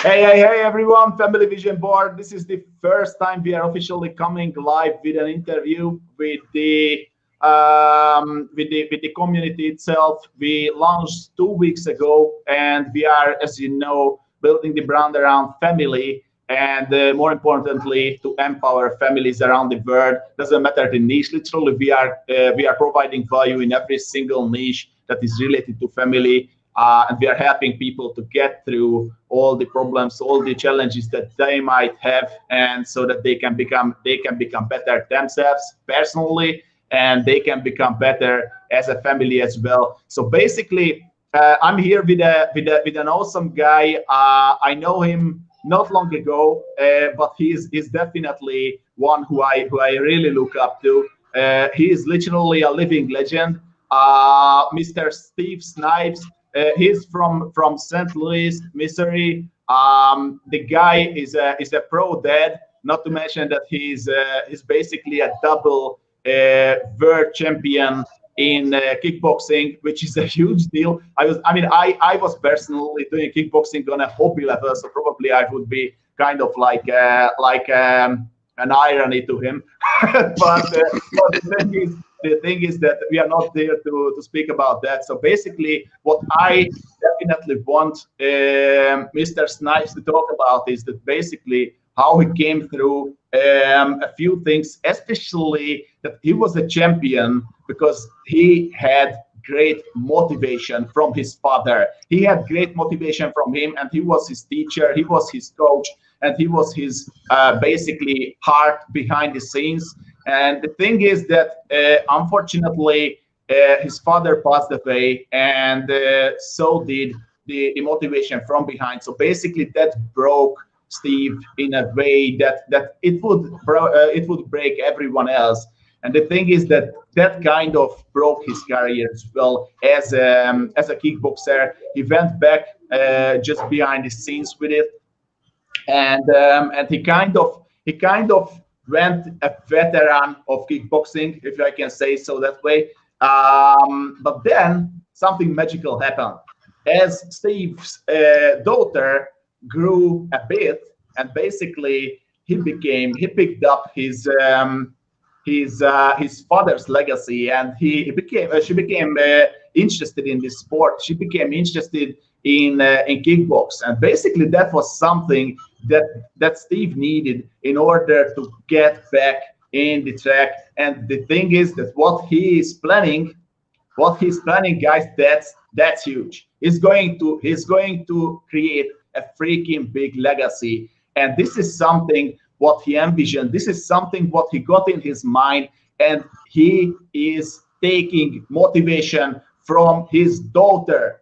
Hey, everyone, Family Vision Board. This is the first time we are officially coming live with an interview with the community itself. We launched 2 weeks ago, and we are, as you know, building the brand around family, and more importantly, to empower families around the world. Doesn't matter the niche. Literally, we are providing value in every single niche that is related to family, and we are helping people to get through all the problems, all the challenges that they might have, and so that they can become better themselves personally, and they can become better as a family as well. So basically, I'm here with an awesome guy. I know him not long ago, but he's definitely one who I really look up to. He is literally a living legend, Mr. Steve Snipes. He's from St. Louis, Missouri. The guy is a pro dad. Not to mention that he's basically a double world champion in kickboxing, which is a huge deal. I was personally doing kickboxing on a hobby level, so probably I would be kind of like an irony to him. But the thing is that we are not there to speak about that. So basically, what I definitely want Mr. Snipes to talk about is that basically how he came through a few things, especially that he was a champion because he had great motivation from his father. He had great motivation from him, and he was his teacher, he was his coach, and he was his basically heart behind the scenes. And the thing is that unfortunately, his father passed away, and so did the motivation from behind. So basically, that broke Steve in a way that it would break everyone else. And the thing is that that kind of broke his career as well as a kickboxer. He went back just behind the scenes with it, and he kind of went a veteran of kickboxing, if I can say so that way. But then something magical happened as Steve's daughter grew a bit, and basically he picked up his father's legacy, and she became interested in this sport. She became interested in kickbox, and basically that was something that Steve needed in order to get back in the track. And the thing is that what he's planning, guys, that's huge. He's going to create a freaking big legacy, and this is something what he envisioned. This is something what he got in his mind, and he is taking motivation from his daughter.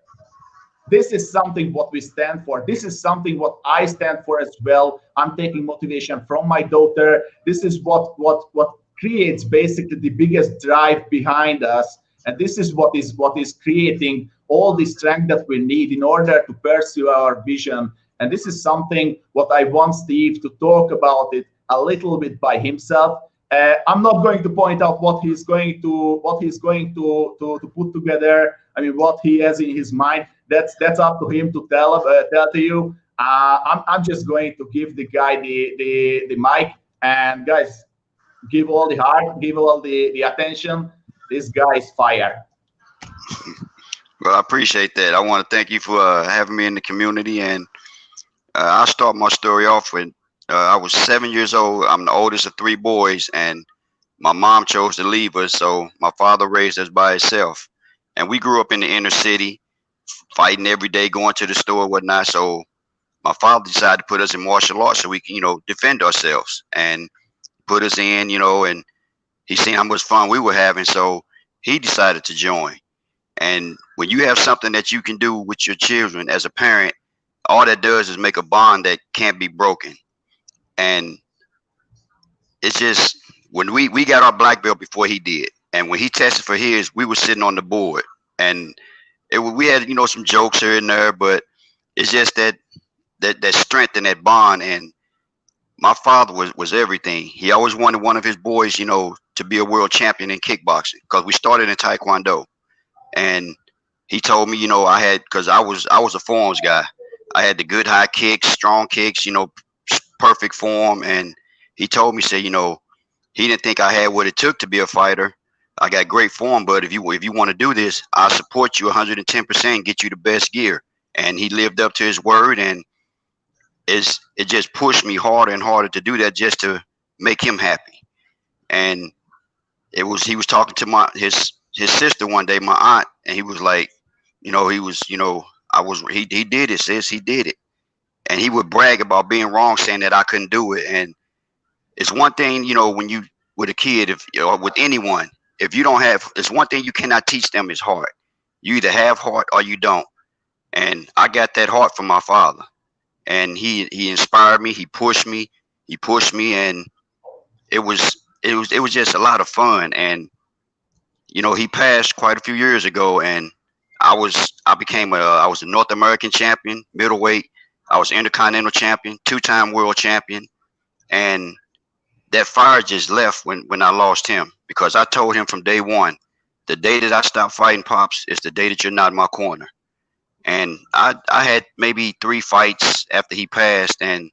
This is something what we stand for. This is something what I stand for as well. I'm taking motivation from my daughter. This is what creates basically the biggest drive behind us, and this is what is creating all the strength that we need in order to pursue our vision. And this is something what I want Steve to talk about it a little bit by himself. I'm not going to point out what he's going to put together. I mean, what he has in his mind. That's up to him to tell to you. I'm just going to give the guy the mic, and guys, give all the heart, give all the attention. This guy is fire. Well, I appreciate that. I want to thank you for having me in the community, and I'll start my story off when I was 7 years old. I'm the oldest of three boys, and my mom chose to leave us, so my father raised us by himself. And we grew up in the inner city, fighting every day, going to the store, whatnot. So my father decided to put us in martial arts so we can, defend ourselves, and put us in, and he seen how much fun we were having, so he decided to join. And when you have something that you can do with your children as a parent, all that does is make a bond that can't be broken. And it's just when we got our black belt before he did, and when he tested for his, we were sitting on the board, and we had some jokes here and there, but it's just that strength and that bond. And my father was everything. He always wanted one of his boys, to be a world champion in kickboxing, because we started in taekwondo. And he told me, because I was a forms guy. I had the good high kicks, strong kicks, perfect form. And he told me, say, he didn't think I had what it took to be a fighter. I got great form, but if you want to do this, I'll support you 110%, get you the best gear. And he lived up to his word, and it just pushed me harder and harder to do that just to make him happy. And he was talking to his sister one day, my aunt, and he was like, he did it, sis, he did it. And he would brag about being wrong, saying that I couldn't do it. And it's one thing, when you with a kid, with anyone, if you don't have, it's one thing you cannot teach them is heart. You either have heart or you don't. And I got that heart from my father. And he inspired me, he pushed me, and it was just a lot of fun. And he passed quite a few years ago, and I was a North American champion, middleweight. I was Intercontinental champion, 2-time world champion, and that fire just left when I lost him, because I told him from day one, the day that I stopped fighting, Pops, is the day that you're not in my corner. And I had maybe 3 fights after he passed, and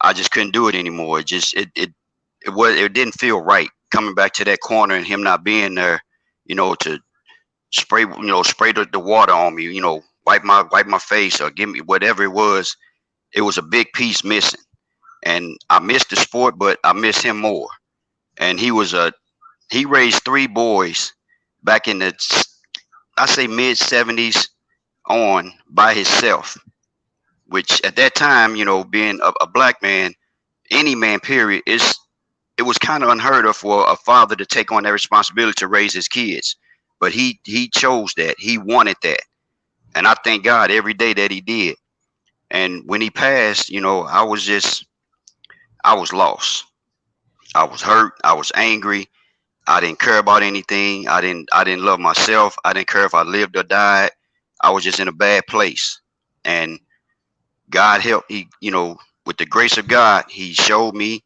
I just couldn't do it anymore. It didn't feel right coming back to that corner and him not being there, to spray the water on me, wipe my face or give me whatever it was. It was a big piece missing. And I missed the sport, but I miss him more. And he raised 3 boys back in the, I say, mid 70s on by himself, which at that time, being a black man, any man, period, it was kind of unheard of for a father to take on that responsibility to raise his kids. But he chose that. He wanted that. And I thank God every day that he did. And when he passed, I was lost. I was hurt. I was angry. I didn't care about anything. I didn't love myself. I didn't care if I lived or died. I was just in a bad place. And God helped. With the grace of God, he showed me,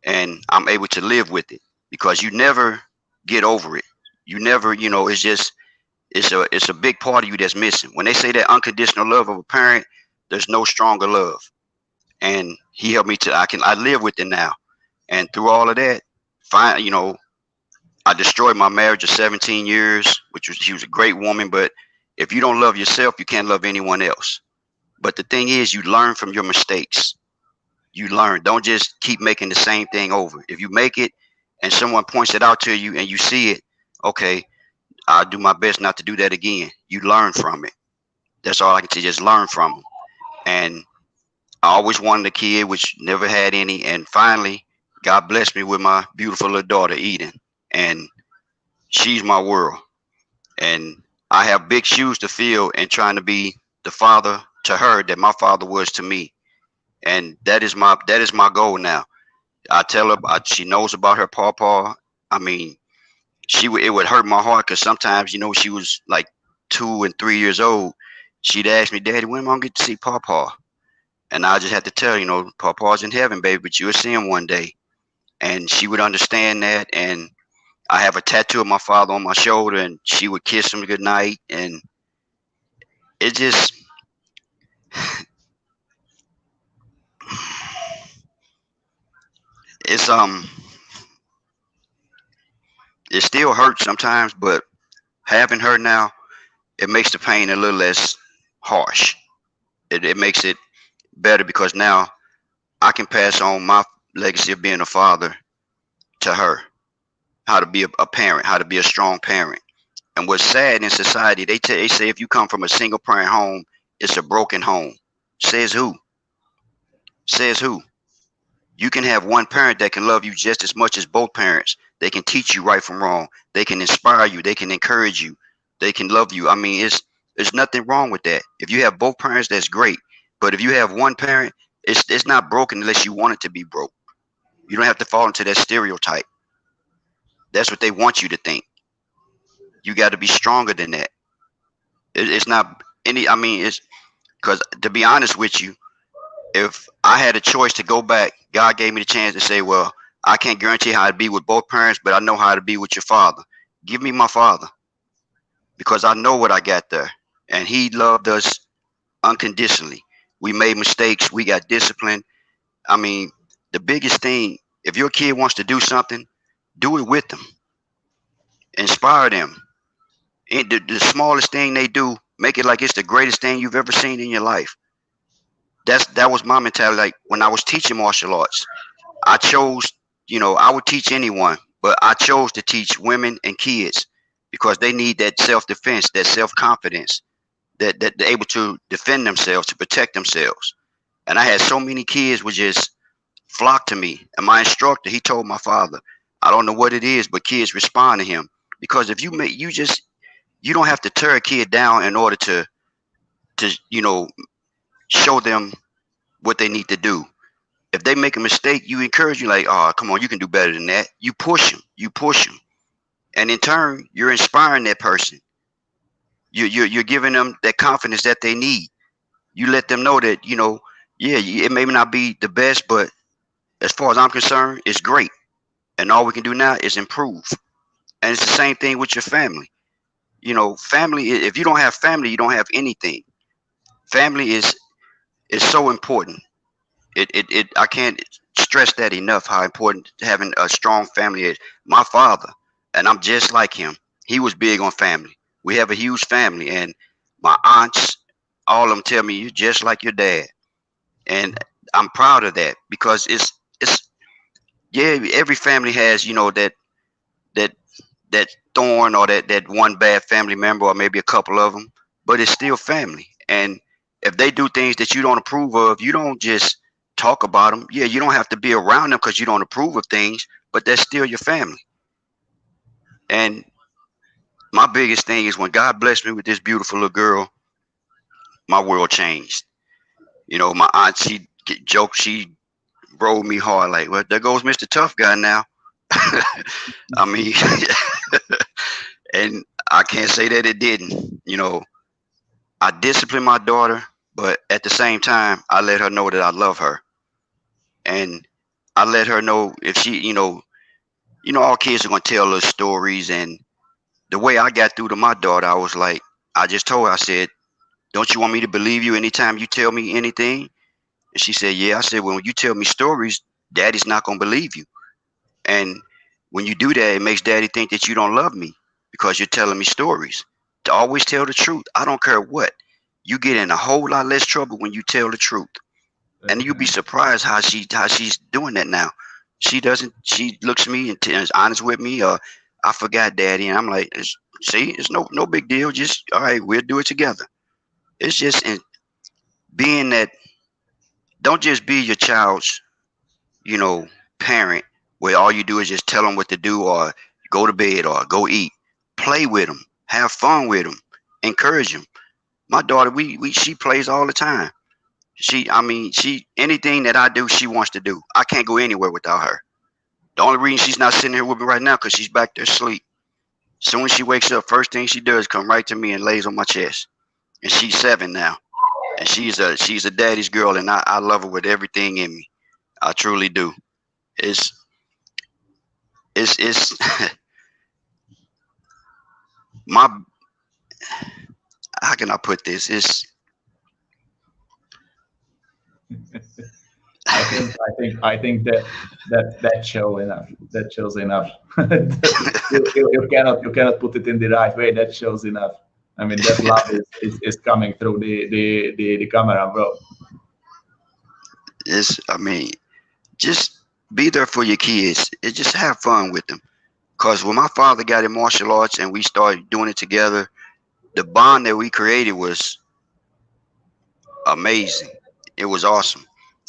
and I'm able to live with it, because you never get over it. You never, it's a big part of you that's missing. When they say that unconditional love of a parent, there's no stronger love. And he helped me I live with it now. And through all of that, I destroyed my marriage of 17 years, she was a great woman, but if you don't love yourself, you can't love anyone else. But the thing is, you learn from your mistakes. You learn. Don't just keep making the same thing over. If you make it and someone points it out to you and you see it, okay, I'll do my best not to do that again. You learn from it. That's all I can say, just learn from them. And I always wanted a kid, which never had any. And finally, God blessed me with my beautiful little daughter, Eden. And she's my world. And I have big shoes to fill in trying to be the father to her that my father was to me. And that is my goal now. I tell her, she knows about her pawpaw. I mean, it would hurt my heart, because sometimes, she was like 2 and 3 years old. She'd ask me, Daddy, when am I gonna get to see pawpaw? And I just had to tell her, pawpaw's in heaven, baby, but you'll see him one day. And she would understand that. And I have a tattoo of my father on my shoulder, and she would kiss him goodnight. And it just, it still hurts sometimes, but having her now, it makes the pain a little less harsh. It makes it better, because now I can pass on my legacy of being a father to her, how to be a parent, how to be a strong parent. And what's sad in society, they say if you come from a single parent home, it's a broken home. Says who? Says who? You can have one parent that can love you just as much as both parents. They can teach you right from wrong. They can inspire you. They can encourage you. They can love you. I mean, there's nothing wrong with that. If you have both parents, that's great. But if you have one parent, it's not broken unless you want it to be broke. You don't have to fall into that stereotype. That's what they want you to think. You got to be stronger than that. It's not any, I mean, it's because, to be honest with you, if I had a choice to go back, God gave me the chance to say, well, I can't guarantee how to be with both parents, but I know how to be with your father. Give me my father, because I know what I got there. And he loved us unconditionally. We made mistakes. We got disciplined. I mean, the biggest thing, if your kid wants to do something, do it with them. Inspire them. The smallest thing they do, make it like it's the greatest thing you've ever seen in your life. That was my mentality. Like when I was teaching martial arts, I chose, I would teach anyone, but I chose to teach women and kids because they need that self-defense, that self-confidence, that they're able to defend themselves, to protect themselves. And I had so many kids would just flock to me. And my instructor, he told my father, I don't know what it is, but kids respond to him. Because if you don't have to tear a kid down in order to show them what they need to do. If they make a mistake, you encourage you like, oh, come on, you can do better than that. You push them. And in turn, you're inspiring that person. You're giving them that confidence that they need. You let them know that, yeah, it may not be the best, but as far as I'm concerned, it's great. And all we can do now is improve. And it's the same thing with your family. Family, if you don't have family, you don't have anything. Family is so important. I can't stress that enough, how important having a strong family is. My father, and I'm just like him, he was big on family. We have a huge family, and my aunts, all of them tell me, you're just like your dad. And I'm proud of that because it's yeah, every family has, that thorn or that one bad family member or maybe a couple of them, but it's still family. And if they do things that you don't approve of, you don't just talk about them. Yeah, you don't have to be around them because you don't approve of things, but that's still your family. And my biggest thing is when God blessed me with this beautiful little girl, my world changed. My aunt, she rolled me hard like, well, there goes Mr. Tough Guy now. I mean, and I can't say that it didn't. I disciplined my daughter, but at the same time, I let her know that I love her. And I let her know if she, all kids are going to tell us stories. And the way I got through to my daughter, I was like, I just told her, I said, don't you want me to believe you anytime you tell me anything? And she said, yeah. I said, well, when you tell me stories, daddy's not going to believe you. And when you do that, it makes daddy think that you don't love me because you're telling me stories. To always tell the truth. I don't care what. You get in a whole lot less trouble when you tell the truth. And you'll be surprised how she's doing that now. She looks at me and is honest with me. I forgot, daddy. And I'm like, it's no big deal. Just, all right, we'll do it together. It's just being that, don't just be your child's, parent where all you do is just tell them what to do or go to bed or go eat. Play with them. Have fun with them. Encourage them. My daughter, she plays all the time. Anything that I do, she wants to do. I can't go anywhere without her. The only reason she's not sitting here with me right now because she's back there asleep. As soon as she wakes up, first thing she does come right to me and lays on my chest. And she's 7 now. And she's a daddy's girl, and I love her with everything in me. I truly do. It's my, how can I put this? I think that shows enough. That shows enough. you cannot put it in the right way. That shows enough. I mean, that love is coming through the camera, bro. Just be there for your kids. Just have fun with them. Because when my father got in martial arts and we started doing it together, the bond that we created was amazing. It was awesome.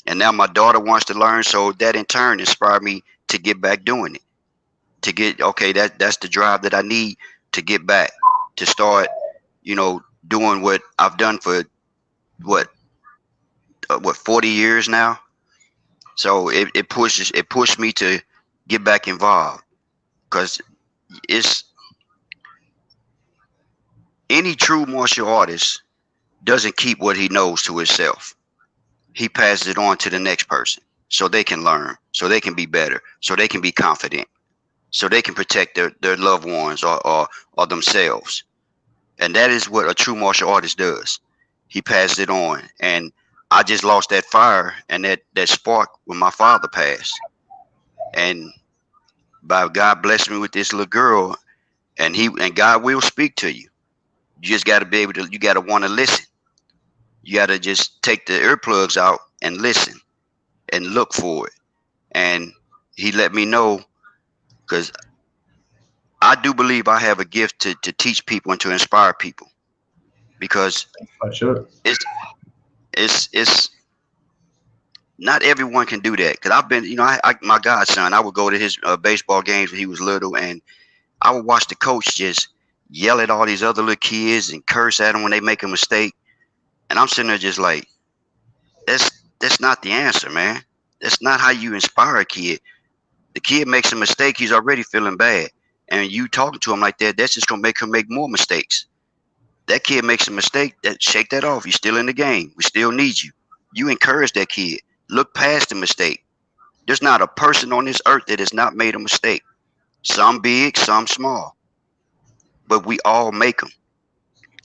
And now my daughter wants to learn, so that in turn inspired me to get back doing it. To get, okay, that's the drive that I need to get back, to start, doing what I've done for what 40 years now. So it pushed me to get back involved, because any true martial artist doesn't keep what he knows to himself. He passes it on to the next person so they can learn, so they can be better, so they can be confident, so they can protect their loved ones or themselves. And that is what a true martial artist does. He passes it on. And I just lost that fire and that spark when my father passed. And by God blessed me with this little girl, and God will speak to you. You just got to be able to. You got to want to listen. You got to just take the earplugs out and listen and look for it. And he let me know, because I do believe I have a gift to teach people and to inspire people, because For sure. it's it's not everyone can do that. Because I've been, my godson, I would go to his baseball games when he was little, and I would watch the coach just yell at all these other little kids and curse at them when they make a mistake. And I'm sitting there just like, that's not the answer, man. That's not how you inspire a kid. The kid makes a mistake, he's already feeling bad. And you talking to him like that, that's just gonna make him make more mistakes. That kid makes a mistake, shake that off. You're still in the game. We still need you. You encourage that kid. Look past the mistake. There's not a person on this earth that has not made a mistake. Some big, some small. But we all make them.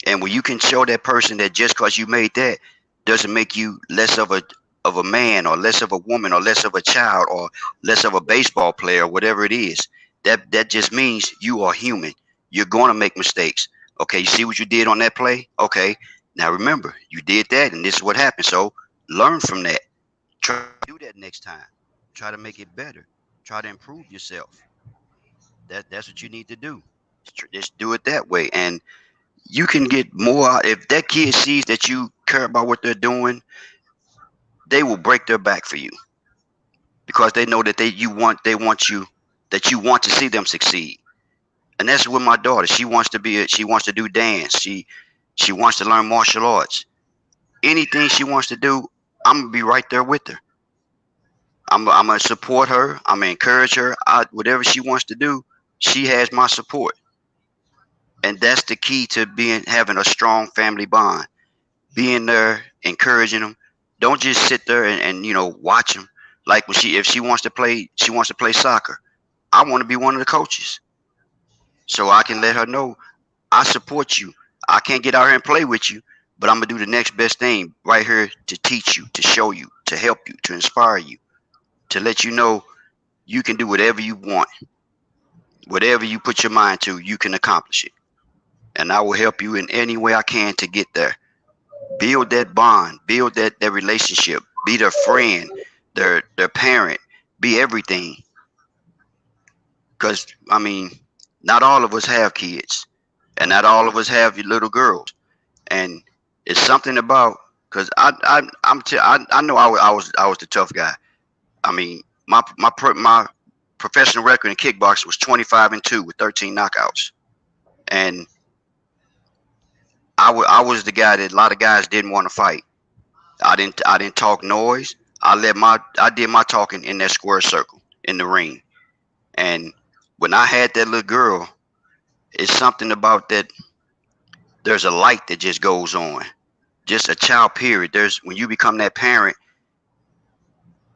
And when you can show that person that just because you made that doesn't make you less of a man, or less of a woman, or less of a child, or less of a baseball player, whatever it is, that just means you are human. You're going to make mistakes. Okay, you see what you did on that play? Okay, now remember, you did that and this is what happened. So learn from that. Try to do that next time. Try to make it better. Try to improve yourself. That's what you need to do. Just do it that way. And you can get more. If that kid sees that you care about what they're doing, they will break their back for you, because they know that they want you, that you want to see them succeed. And that's with my daughter. She wants to do dance. She wants to learn martial arts. Anything she wants to do, I'm gonna be right there with her. I'm gonna support her. I'm gonna encourage her. Whatever she wants to do, she has my support. And that's the key to having a strong family bond. Being there, encouraging them. Don't just sit there and watch them. Like if she wants to play soccer. I want to be one of the coaches, so I can let her know I support you. I can't get out here and play with you, but I'm gonna do the next best thing right here to teach you, to show you, to help you, to inspire you, to let you know you can do whatever you want. Whatever you put your mind to, you can accomplish it. And I will help you in any way I can to get there. Build that bond, build that relationship, be their friend, their parent, be everything. Because not all of us have kids, and not all of us have little girls. And it's something about, because I know I was the tough guy. I mean, my professional record in kickboxing was 25-2 with 13 knockouts, and I was the guy that a lot of guys didn't want to fight. I didn't talk noise. I did my talking in that square circle in the ring. And when I had that little girl, it's something about that. There's a light that just goes on. Just a child, period. When you become that parent,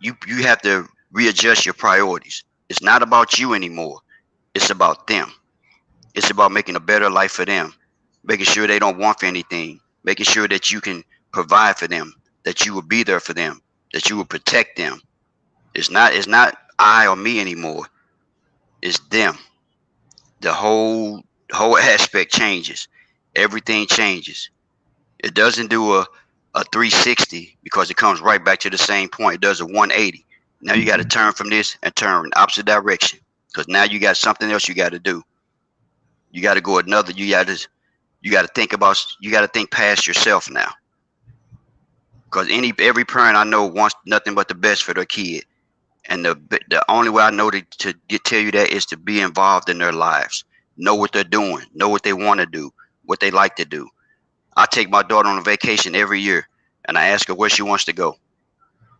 you have to readjust your priorities. It's not about you anymore. It's about them. It's about making a better life for them, making sure they don't want for anything, making sure that you can provide for them, that you will be there for them, that you will protect them. It's not I or me anymore. It's them. The whole aspect changes. Everything changes. It doesn't do a 360, because it comes right back to the same point. It does a 180. Now you got to turn from this and turn in the opposite direction, because now you got something else you got to do. You got to go another. You got to think past yourself now, because every parent I know wants nothing but the best for their kid. And the only way I know to tell you that is to be involved in their lives. Know what they're doing. Know what they want to do. What they like to do. I take my daughter on a vacation every year, and I ask her where she wants to go.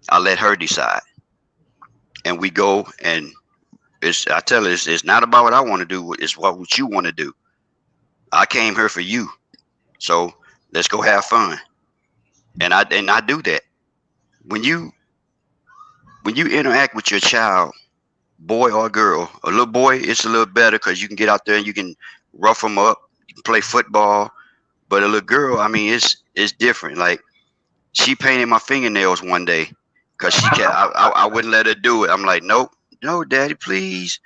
I let her decide. And we go, and I tell her it's not about what I want to do. It's what you want to do. I came here for you, so let's go have fun. And I do that. When you interact with your child, boy or girl, a little boy, it's a little better because you can get out there and you can rough them up. You can play football. But a little girl, it's different. Like, She painted my fingernails one day because she kept. I wouldn't let her do it. I'm like, nope, no, daddy, please.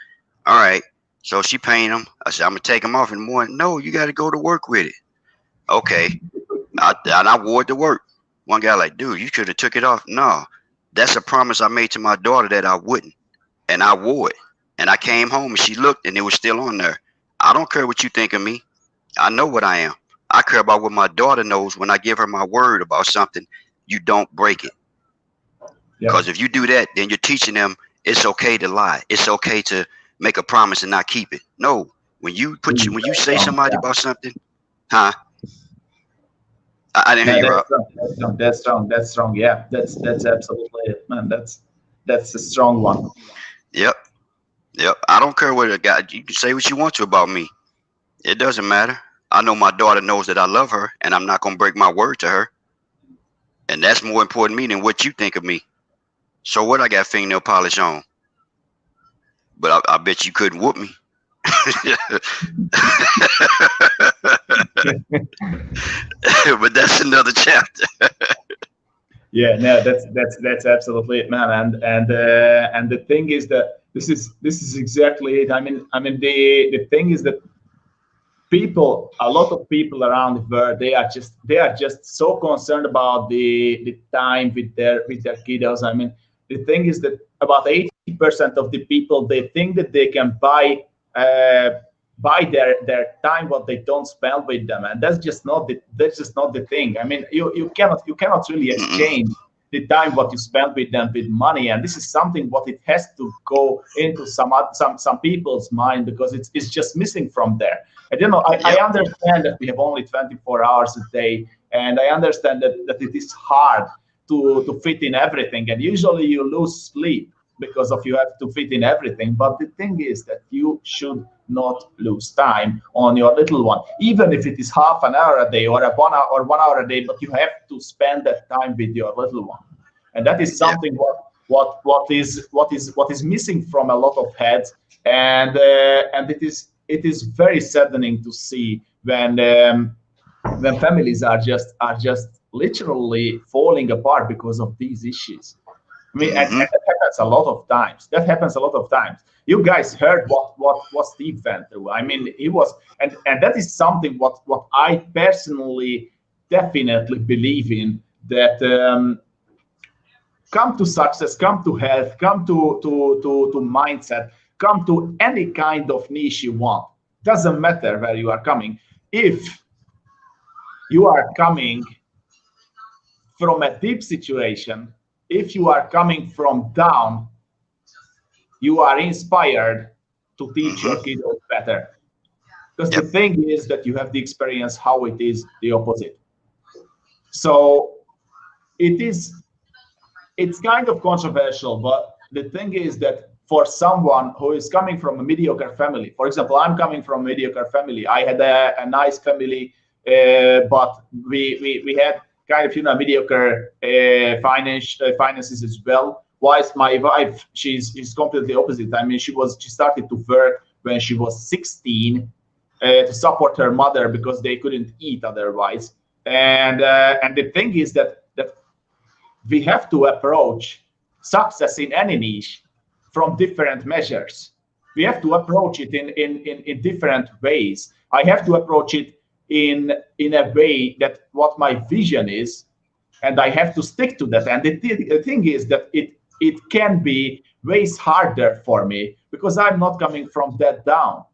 All right. So she painted them. I said, I'm gonna take them off in the morning. No, you got to go to work with it. Okay. And I wore it to work. One guy like, dude, you should have took it off. No, that's a promise I made to my daughter that I wouldn't, and I wore it. And I came home and she looked and it was still on there. I don't care what you think of me. I know what I am. I care about what my daughter knows. When I give her my word about something, you don't break it. Because if you do that, then you're teaching them it's okay to lie. It's okay to make a promise and not keep it. No, when you say somebody about something, huh? I didn't hear you, Rob. That's strong. Yeah, that's absolutely it, man. That's a strong one. Yep. I don't care what a guy. You can say what you want to about me. It doesn't matter. I know my daughter knows that I love her, and I'm not gonna break my word to her. And that's more important to me than what you think of me. So what? I got fingernail polish on, but I bet you couldn't whoop me. But that's another chapter. Yeah, no, that's absolutely it, man. And the thing is that this is exactly it. I mean the thing is that a lot of people around the world, they are just so concerned about the time with their kiddos. I mean, the thing is that about 80% of the people, they think that they can buy their time what they don't spend with them, and that's just not the thing. I mean, you cannot really exchange the time what you spend with them with money, and this is something what it has to go into some people's mind, because it's just missing from there. And I understand that we have only 24 hours a day, and I understand that it is hard to fit in everything, and usually you lose sleep because of you have to fit in everything. But the thing is that you should not lose time on your little one, even if it is half an hour a day or 1 hour a day, but you have to spend that time with your little one. And that is something what is missing from a lot of heads, and it is very saddening to see when families are just literally falling apart because of these issues. I mean, and that happens a lot of times. You guys heard what Steve went through. I mean, he was, and that is something what I personally definitely believe in, that come to success, come to health, come to mindset, come to any kind of niche you want. Doesn't matter where you are coming. If you are coming from a deep situation, if you are coming from down, you are inspired to teach your kids better. Because the thing is that you have the experience how it is the opposite. So it's kind of controversial, but the thing is that for someone who is coming from a mediocre family, for example, I'm coming from a mediocre family. I had a nice family, but we had kind of mediocre finances as well. Whilst my wife, she's completely opposite. I mean, she started to work when she was 16 to support her mother because they couldn't eat otherwise. And the thing is that we have to approach success in any niche from different measures. We have to approach it in different ways. I have to approach it in a way that what my vision is, and I have to stick to that. And the thing is that it can be ways harder for me because I'm not coming from that down.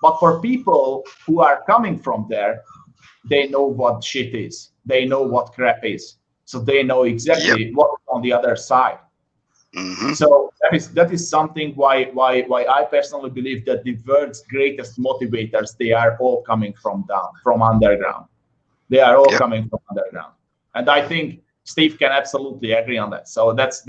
But for people who are coming from there, they know what shit is. They know what crap is. So they know exactly what's on the other side. So that is something why I personally believe that the world's greatest motivators, they are all coming from underground. They are all coming from underground, and I think Steve can absolutely agree on that. So that's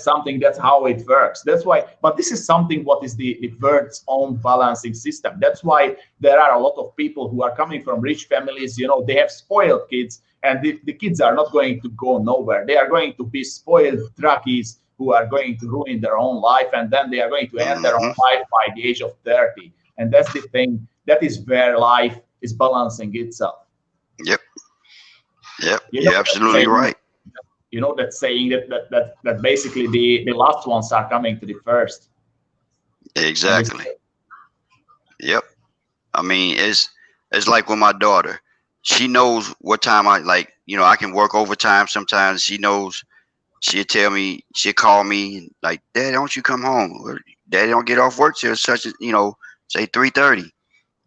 something, that's how it works. That's why, but this is something what is the world's own balancing system. That's why there are a lot of people who are coming from rich families. They have spoiled kids. And the kids are not going to go nowhere. They are going to be spoiled druggies who are going to ruin their own life, and then they are going to end their own life by the age of 30. And that's the thing. That is where life is balancing itself. Yep, You know you're that absolutely saying. right. You know that saying that basically the last ones are coming to the first. And this, Exactly. Yep. I mean, it's like with my daughter. She knows what time I like. You know, I can work overtime sometimes. She knows. She'll tell me. She'll call me like, "Daddy, don't you come home? Or, Daddy, don't get off work till such as say 3:30."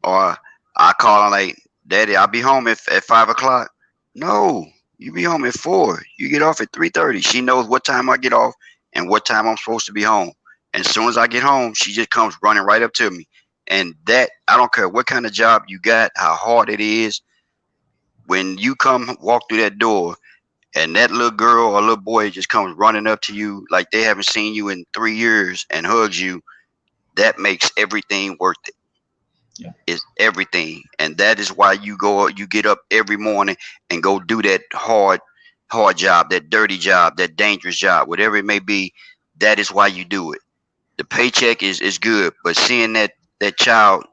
Or I call her like, "Daddy, I'll be home at 5 o'clock." No, you be home at 4. You get off at 3:30. She knows what time I get off and what time I'm supposed to be home. And as soon as I get home, she just comes running right up to me. And that I don't care what kind of job you got, how hard it is. When you come walk through that door, and that little girl or little boy just comes running up to you like they haven't seen you in 3 years and hugs you, that makes everything worth it. yeah, Is everything, and that is why you get up every morning and go do that hard job, that dirty job, that dangerous job, whatever it may be. That is why you do it. The paycheck is good, but seeing that child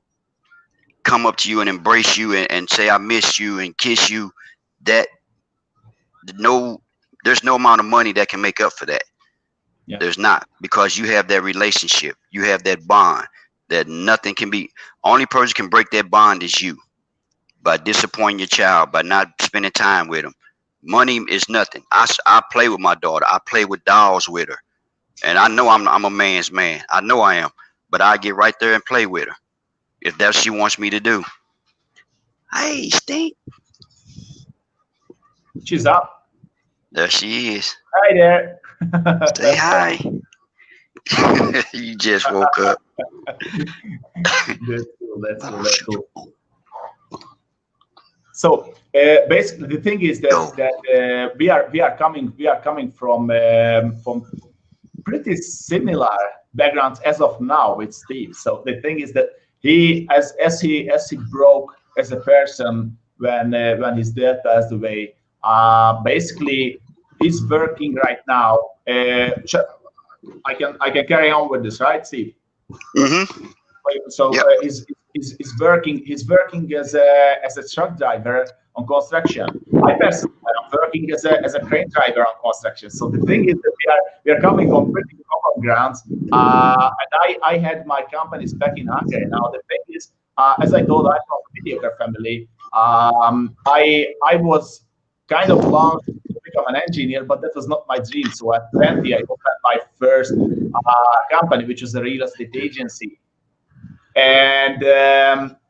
come up to you and embrace you and say I miss you and kiss you, that no there's no amount of money that can make up for that. yeah. There's not, because you have that relationship, you have that bond that nothing can be. Only person can break that bond is you, by disappointing your child, by not spending time with them. Money is nothing. I play with my daughter. I play with dolls with her. And I know I'm a man's man. I know I am. But I get right there and play with her if that's what she wants me to do. Hey, Stink. She's up. There she is. Hi there. Say hi. You just woke up. That's cool. That's cool. That's cool. So basically, the thing is that we are coming from pretty similar backgrounds as of now with Steve. So the thing is that he as he broke as a person when his dad passed away. Basically, he's working right now. I can carry on with this, right, Steve? Mm-hmm. So Yep. he's working as a truck driver on construction. I personally am working as a crane driver on construction. So the thing is that we are coming from pretty common grounds. And I had my companies back in Hungary. Now the thing is, as I told, I'm from a mediocre family. I was kind of launched to become an engineer, but that was not my dream. So at 20, I opened my first company, which was a real estate agency. And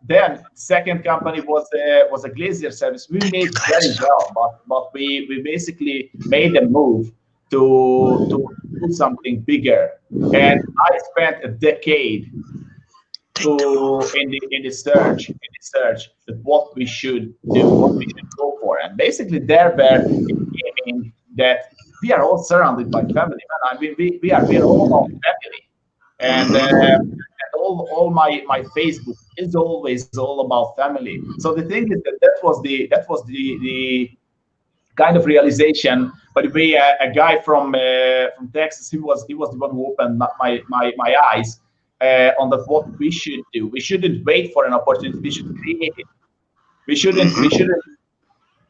then second company was a glacier service. We made very well, but we basically made a move to do something bigger. And I spent a decade in the search that what we should do, what we should go for. And basically there where it came in that we are all surrounded by family. Man. I mean, we are all about family. And Mm-hmm. all my Facebook is always all about family. So the thing is that was the kind of realization. By the way, a guy from Texas, he was the one who opened my eyes on that what we should do. We shouldn't wait for an opportunity. We should create it. We shouldn't Mm-hmm.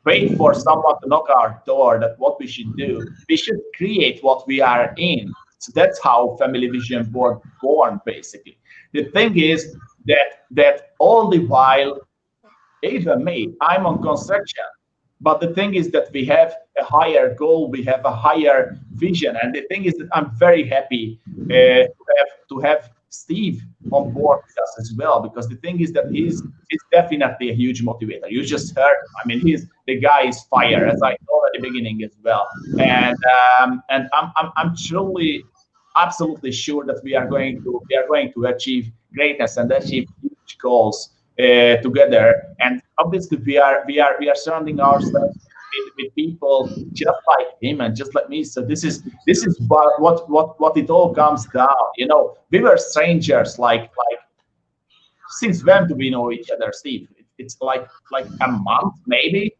wait for someone to knock our door. That what we should do. We should create what we are in. So that's how Family Vision Board born. Basically, the thing is that all the while, even me, I'm on construction. But the thing is that we have a higher goal, we have a higher vision, and the thing is that I'm very happy to have Steve on board with us as well, because the thing is that he's definitely a huge motivator. You just heard, I mean, the guy is fire, as I told at the beginning as well, and I'm truly, absolutely sure that we are going to achieve greatness and achieve huge goals together. And obviously, we are surrounding ourselves with people just like him and just like me. So this is what it all comes down. We were strangers. Like since when do we know each other, Steve? It's like a month, maybe.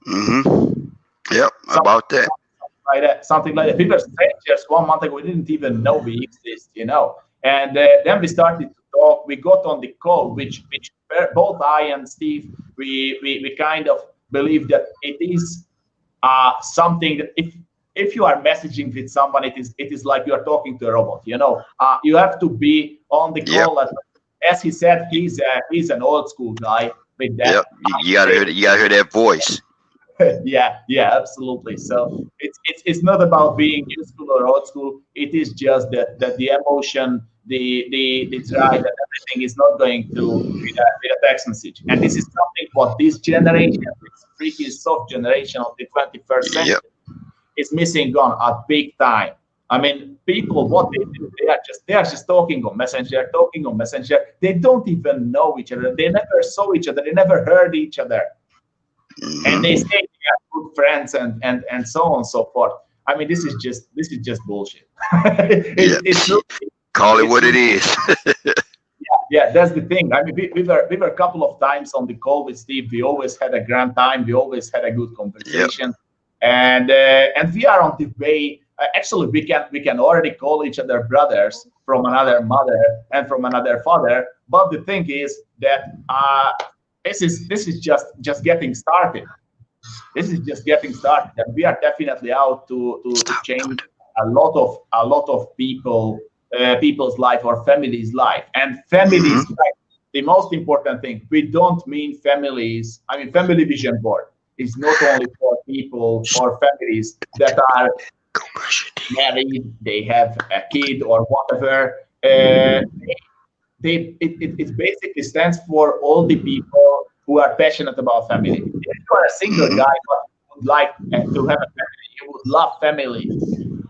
Mm-hmm. Yep. Something, About that. something like that. Something like that. We were strangers 1 month ago. We didn't even know we exist. And then we started to talk. We got on the call, which both I and Steve we kind of believe that it is something that if you are messaging with someone, it is like you are talking to a robot. You have to be on the Yep. call. As he said, he's an old school guy with that. Yep. You gotta hear. You gotta hear that voice. Yeah, absolutely. So it's not about being new school or old school. It is just that the emotion, the drive, and everything is not going through with a text message. And this is something what this generation, this freaking soft generation of the 21st Yep. century, is missing on a big time. I mean, people, what they do, they are just talking on Messenger. They don't even know each other. They never saw each other. They never heard each other, and they Hmm. say they are good friends and so on and so forth. I mean, this is just bullshit. Yeah. It's not. Call it It's what it is. yeah, that's the thing. I mean, we were a couple of times on the call with Steve. We always had a grand time. We always had a good Yep. conversation, and we are on the way. Actually, we can already call each other brothers from another mother and from another father. But the thing is that this is just getting started. This is just getting started, and we are definitely out to Stop. change a lot of people's life or family's life. And Hmm. families, like, the most important thing, we don't mean families. I mean, family vision board is not only for people or families that are Go brush your teeth. married, they have a kid or whatever. It basically stands for all the people who are passionate about family. If you are a single Hmm. guy but would like to have a family, you would love family,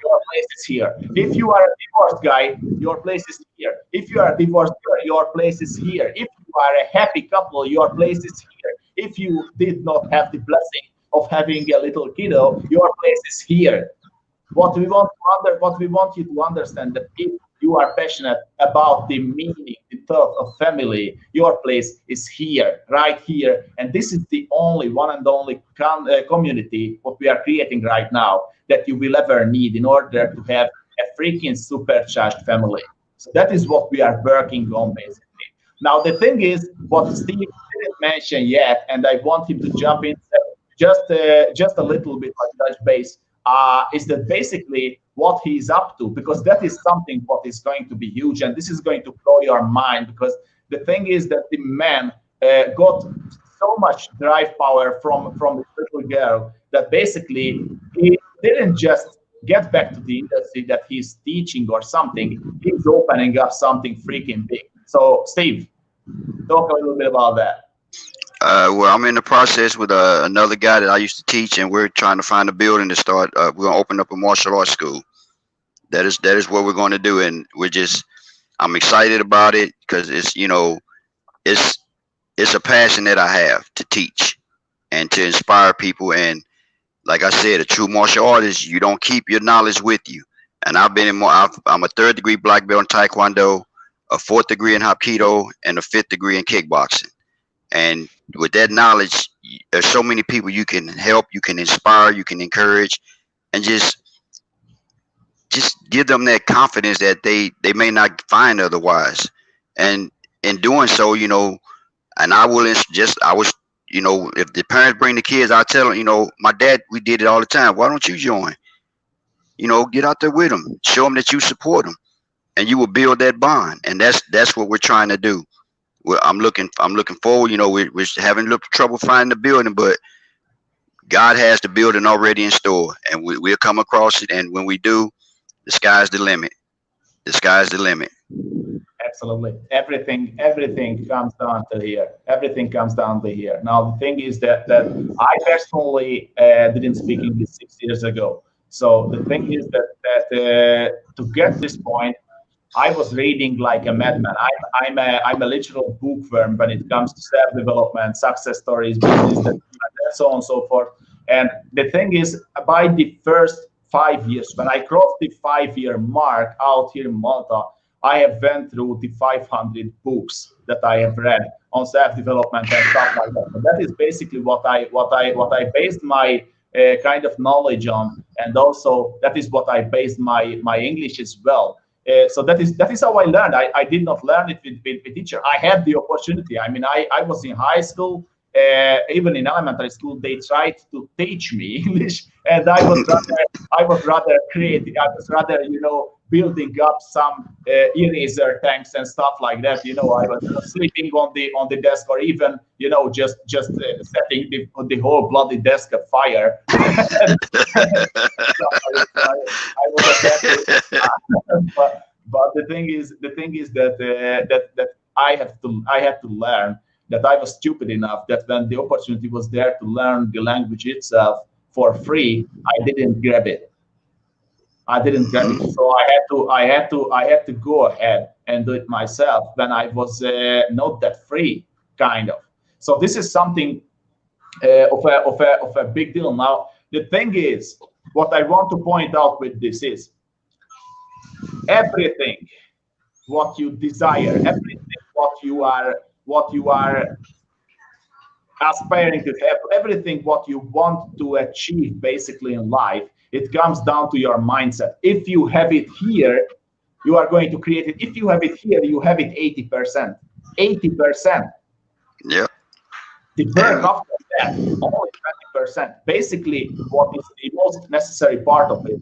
your place is here. If you are a divorced guy, your place is here. If you are a divorced girl, your place is here. If you are a happy couple, your place is here. If you did not have the blessing of having a little kiddo, your place is here. What we want you to understand, that if you are passionate about the meaning, the thought of family, your place is here, right here. And this is the only one and only community what we are creating right now that you will ever need in order to have a freaking supercharged family. So that is what we are working on, basically. Now the thing is, what Steve didn't mention yet, and I want him to jump in just a little bit, like touch base, is that basically what he's up to, because that is something what is going to be huge, and this is going to blow your mind, because the thing is that the man got so much drive power from this little girl, that basically he didn't just get back to the industry that he's teaching or something. He's opening up something freaking big. So Steve, talk a little bit about that. Well, I'm in the process with another guy that I used to teach, and we're trying to find a building to start. We're gonna open up a martial arts school. That is what we're going to do, and I'm excited about it because it's it's a passion that I have to teach and to inspire people. And like I said, a true martial artist, you don't keep your knowledge with you. And I've been in more. I'm a third degree black belt in Taekwondo, a fourth degree in Hapkido, and a fifth degree in kickboxing. And with that knowledge, there's so many people you can help, you can inspire, you can encourage, and just give them that confidence that they may not find otherwise. And in doing so, and I was, if the parents bring the kids, I tell them, my dad, we did it all the time. Why don't you join? Get out there with them, show them that you support them, and you will build that bond. And that's what we're trying to do. I'm looking forward. We're having a little trouble finding the building, but God has the building already in store, and we'll come across it. And when we do, the sky's the limit. The sky's the limit. Absolutely. Everything comes down to here. Everything comes down to here. Now the thing is that I personally didn't speak English 6 years ago. So the thing is that to get this point, I was reading like a madman. I'm a literal bookworm when it comes to self development, success stories, business, and so on and so forth. And the thing is, by the first 5 years, when I crossed the 5 year mark out here in Malta, I have went through the 500 books that I have read on self development and stuff like that. So that is basically what I based my kind of knowledge on, and also that is what I based my English as well. So that is how I learned. I did not learn it with teacher. I had the opportunity. I mean, I was in high school. even in elementary school, they tried to teach me English, and I was rather creative. I was rather, building up some eraser tanks and stuff like that. I was sleeping on the desk, or even, just setting the whole bloody desk afire. I was at that, but the thing is that I had to learn that I was stupid enough that when the opportunity was there to learn the language itself for free, I didn't grab it. I didn't grab it. So I had to go ahead and do it myself when I was not that free, kind of. So this is something of a big deal. Now the thing is, what I want to point out with this is everything what you desire, everything what you are aspiring to have, everything what you want to achieve basically in life, it comes down to your mindset. If you have it here, you are going to create it. If you have it here, you have it 80%. 80%. Yeah. The work after that, only 20%. Basically, what is the most necessary part of it?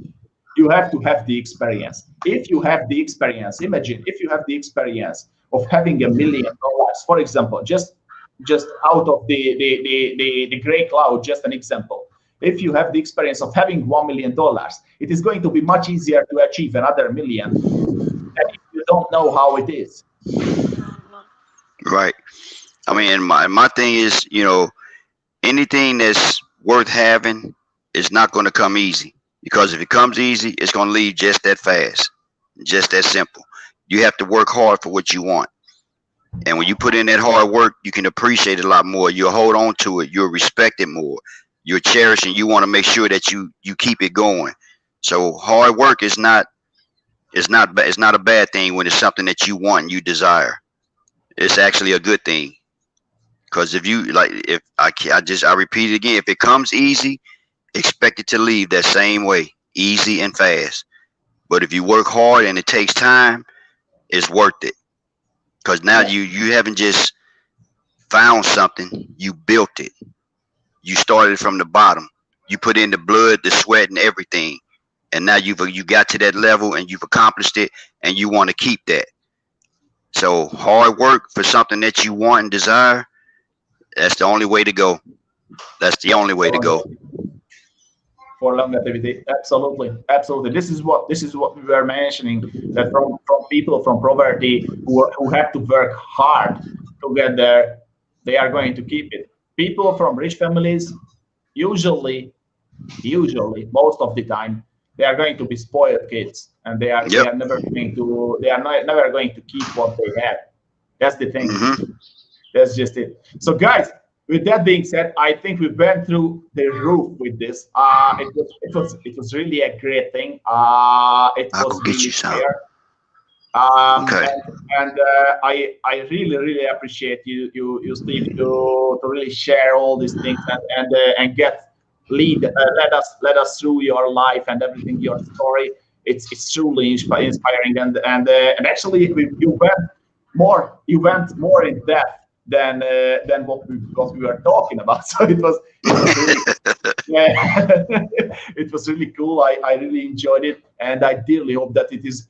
You have to have the experience. If you have the experience, imagine if you have the experience of having $1 million, for example, just out of the gray cloud, just an example. If you have the experience of having $1 million, it is going to be much easier to achieve another million than if you don't know how it is. Right. I mean, my thing is, anything that's worth having is not going to come easy, because if it comes easy, it's going to leave just that fast, just that simple. You have to work hard for what you want. And when you put in that hard work, you can appreciate it a lot more. You'll hold on to it. You'll respect it more. You'll cherish it. You want to make sure that you keep it going. So hard work is not a bad thing when it's something that you want and you desire. It's actually a good thing. Because if you I repeat it again, if it comes easy, expect it to leave that same way, easy and fast. But if you work hard and it takes time, it's worth it. Because now you haven't just found something, you built it. You started from the bottom. You put in the blood, the sweat, and everything. And now you got to that level and you've accomplished it, and you want to keep that. So hard work for something that you want and desire, that's the only way to go. That's the only way to go. For longevity, absolutely. This is what we were mentioning, that from people from poverty who have to work hard to get there, they are going to keep it. People from rich families, usually most of the time, they are going to be spoiled kids, and they are never going to keep what they have. That's the thing. That's just it. So guys, with that being said, I think we went through the roof with this. It was really a great thing. It was really fair. Okay. And I really appreciate you Steve, to really share all these things and let us through your life and everything, your story. It's truly inspiring, and actually you went more in depth than what we were talking about. So it was really, it was really cool. I really enjoyed it, and I dearly hope that it is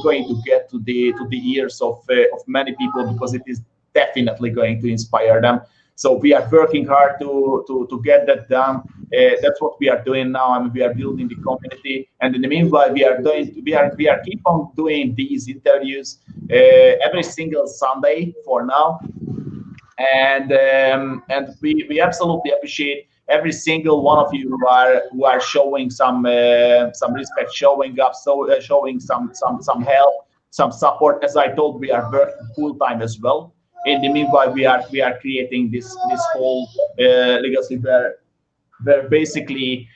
going to get to the ears of many people, because it is definitely going to inspire them. So we are working hard to get that done. That's what we are doing now. I mean, we are building the community, and in the meanwhile, we are keep on doing these interviews every single Sunday for now, and we absolutely appreciate every single one of you who are showing some respect, showing up, showing some help, some support. As I told, we are working full time as well. In the meanwhile, we are creating this whole legacy where basically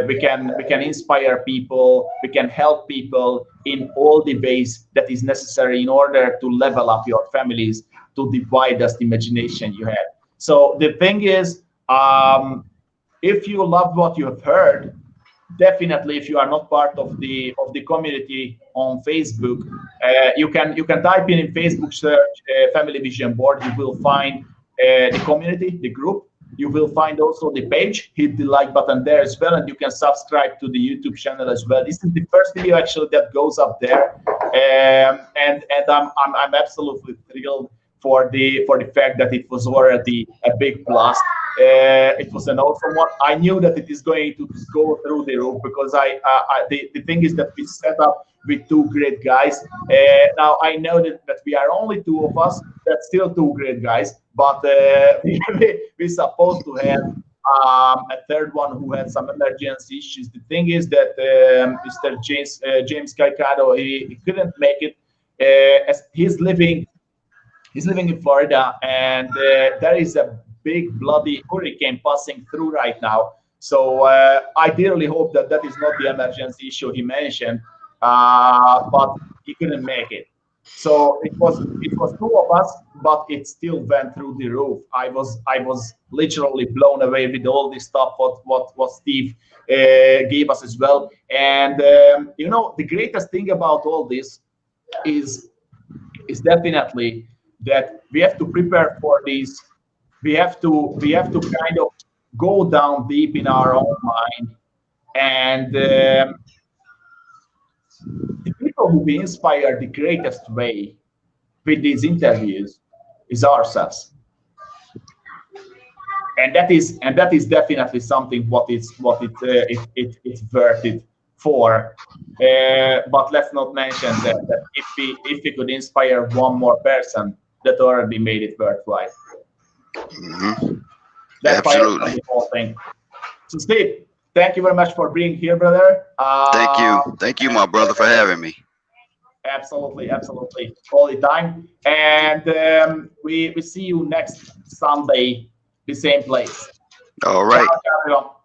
we can inspire people, we can help people in all the ways that is necessary in order to level up your families to the widest imagination you have. So the thing is, if you love what you have heard, definitely, if you are not part of the community on Facebook, you can type in Facebook search Family Vision Board. You will find the community, the group. You will find also the page. Hit the like button there as well, and you can subscribe to the YouTube channel as well. This is the first video actually that goes up there, and I'm absolutely thrilled for the fact that it was already a big blast. It was an awesome one. I knew that it is going to go through the roof because the thing is that we set up with two great guys. Now I know that we are only two of us. That's still two great guys, but we're supposed to have a third one who had some emergency issues. The thing is that Mr. James Caicedo, he couldn't make it as he's living in Florida, and there is a big bloody hurricane passing through right now. So I dearly hope that that is not the emergency issue he mentioned, but he couldn't make it. So it was two of us, but it still went through the roof. I was literally blown away with all this stuff what Steve gave us as well. And the greatest thing about all this is definitely that we have to prepare for this. We have to kind of go down deep in our own mind, and the people who we inspire the greatest way with these interviews is ourselves, and that is definitely something what it's worth it for. But let's not mention that if we could inspire one more person, that already made it worthwhile. That's Absolutely. the whole thing. So Steve, thank you very much for being here, brother. Thank you, my brother, for having me. Absolutely, all the time. And we see you next Sunday, the same place. All right. Ciao, everyone.